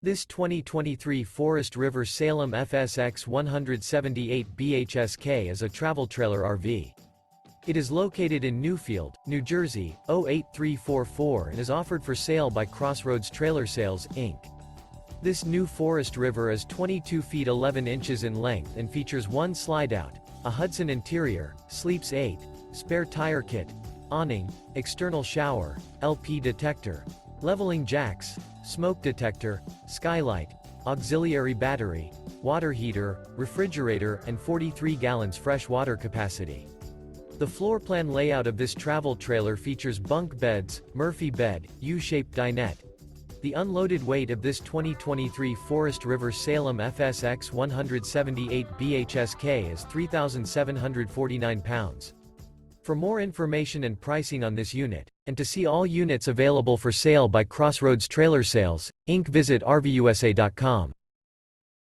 This 2023 Forest River Salem FSX 178 BHSK is a travel trailer RV. It is located in Newfield, New Jersey, 08344 and is offered for sale by Crossroads Trailer Sales, Inc. This new Forest River is 22 feet 11 inches in length and features one slide-out, a Hudson interior, sleeps 8, spare tire kit, awning, external shower, LP detector, leveling jacks, smoke detector, skylight, auxiliary battery, water heater, refrigerator, and 43 gallons fresh water capacity. The floor plan layout of this travel trailer features bunk beds, Murphy bed, U-shaped dinette. The unloaded weight of this 2023 Forest River Salem FSX 178 BHSK is 3,749 pounds. For more information and pricing on this unit, and to see all units available for sale by Crossroads Trailer Sales, Inc., visit RVUSA.com.